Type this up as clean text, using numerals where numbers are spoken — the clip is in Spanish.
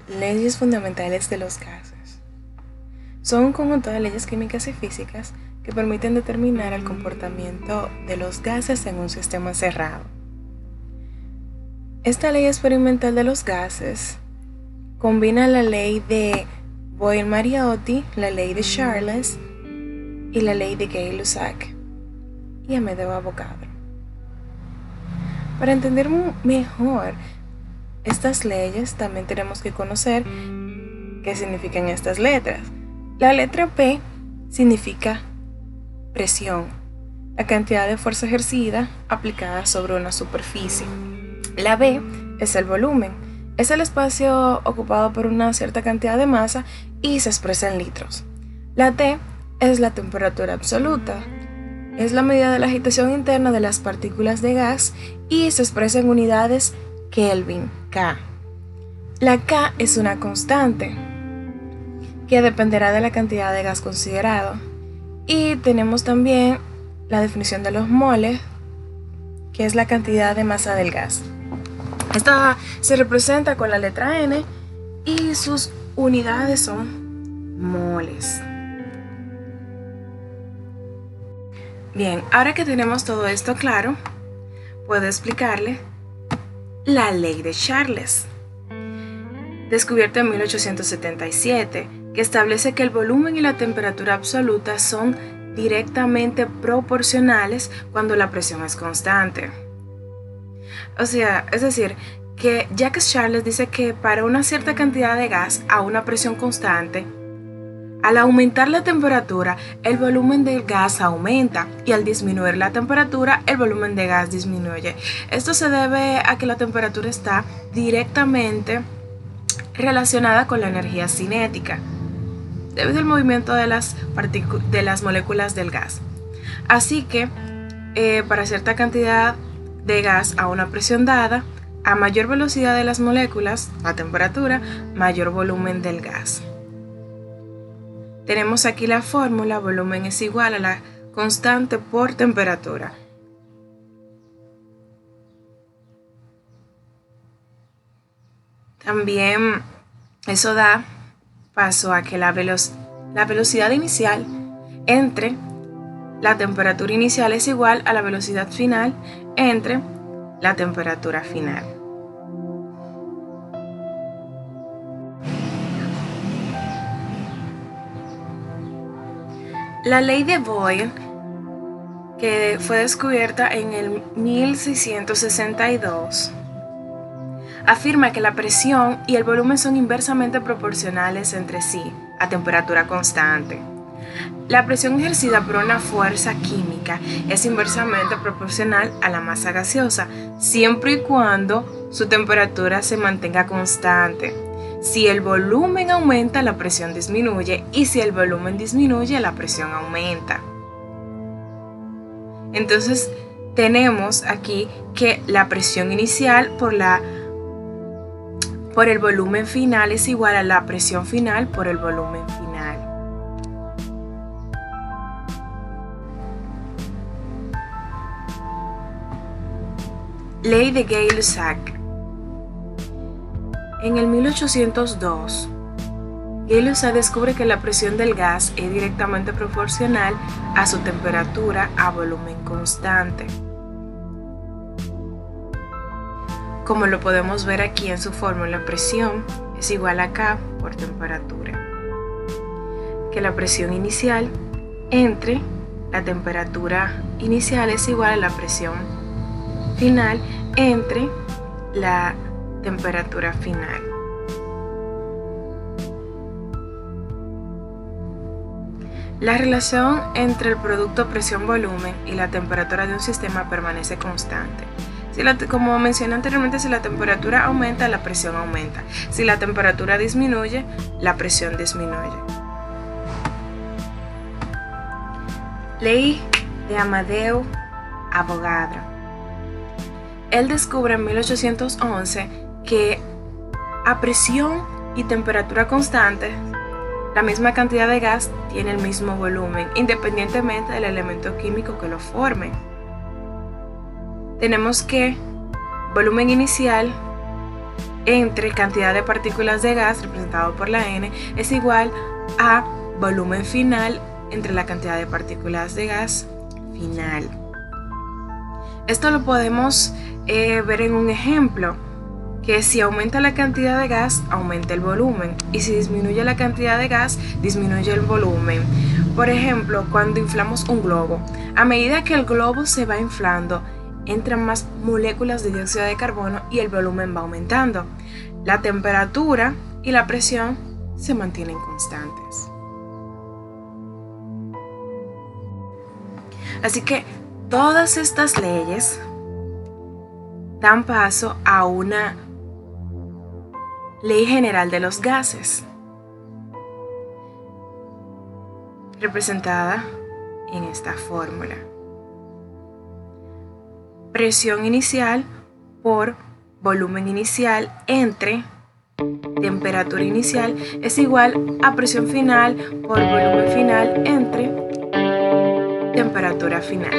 Leyes fundamentales de los gases. Son un conjunto de leyes químicas y físicas que permiten determinar el comportamiento de los gases en un sistema cerrado. Esta ley experimental de los gases combina la ley de Boyle-Mariotti, la ley de Charles y la ley de Gay-Lussac y Amedeo-Avogadro. Para entender mejor estas leyes, también tenemos que conocer qué significan estas letras. La letra P significa presión, la cantidad de fuerza ejercida aplicada sobre una superficie. La B es el volumen, es el espacio ocupado por una cierta cantidad de masa y se expresa en litros. La T es la temperatura absoluta, es la medida de la agitación interna de las partículas de gas y se expresa en unidades Kelvin, K. La K es una constante que dependerá de la cantidad de gas considerado. Y tenemos también la definición de los moles, que es la cantidad de masa del gas. Esta se representa con la letra N y sus unidades son moles. Bien, ahora que tenemos todo esto claro, puedo explicarle la ley de Charles, descubierta en 1877, que establece que el volumen y la temperatura absoluta son directamente proporcionales cuando la presión es constante. Es decir, que Jacques Charles dice que para una cierta cantidad de gas a una presión constante, al aumentar la temperatura, el volumen del gas aumenta y al disminuir la temperatura, el volumen de gas disminuye. Esto se debe a que la temperatura está directamente relacionada con la energía cinética, debido al movimiento de las moléculas del gas. Así que, para cierta cantidad de gas a una presión dada, a mayor velocidad de las moléculas, la temperatura, mayor volumen del gas. Tenemos aquí la fórmula: volumen es igual a la constante por temperatura. También eso da paso a que la velocidad inicial entre la temperatura inicial es igual a la velocidad final entre la temperatura final. La ley de Boyle, que fue descubierta en el 1662, afirma que la presión y el volumen son inversamente proporcionales entre sí a temperatura constante. La presión ejercida por una fuerza química es inversamente proporcional a la masa gaseosa, siempre y cuando su temperatura se mantenga constante. Si el volumen aumenta, la presión disminuye, y si el volumen disminuye, la presión aumenta. Entonces, tenemos aquí que la presión inicial por el volumen final es igual a la presión final por el volumen final. Ley de Gay-Lussac. En el 1802, Gay-Lussac descubre que la presión del gas es directamente proporcional a su temperatura a volumen constante. Como lo podemos ver aquí en su fórmula, presión es igual a K por temperatura. Que la presión inicial entre la temperatura inicial es igual a la presión final entre la temperatura final. La relación entre el producto presión-volumen y la temperatura de un sistema permanece constante. Como mencioné anteriormente, si la temperatura aumenta, la presión aumenta. Si la temperatura disminuye, la presión disminuye. Ley de Amedeo-Avogadro. Él descubre en 1811 que a presión y temperatura constante, la misma cantidad de gas tiene el mismo volumen, independientemente del elemento químico que lo forme. Tenemos que volumen inicial entre cantidad de partículas de gas representado por la N es igual a volumen final entre la cantidad de partículas de gas final. Esto lo podemos ver en un ejemplo, que si aumenta la cantidad de gas, aumenta el volumen, y si disminuye la cantidad de gas, disminuye el volumen. Por ejemplo, cuando inflamos un globo, a medida que el globo se va inflando, entran más moléculas de dióxido de carbono y el volumen va aumentando. La temperatura y la presión se mantienen constantes. Así que todas estas leyes dan paso a una ley general de los gases, representada en esta fórmula. Presión inicial por volumen inicial entre temperatura inicial es igual a presión final por volumen final entre temperatura final.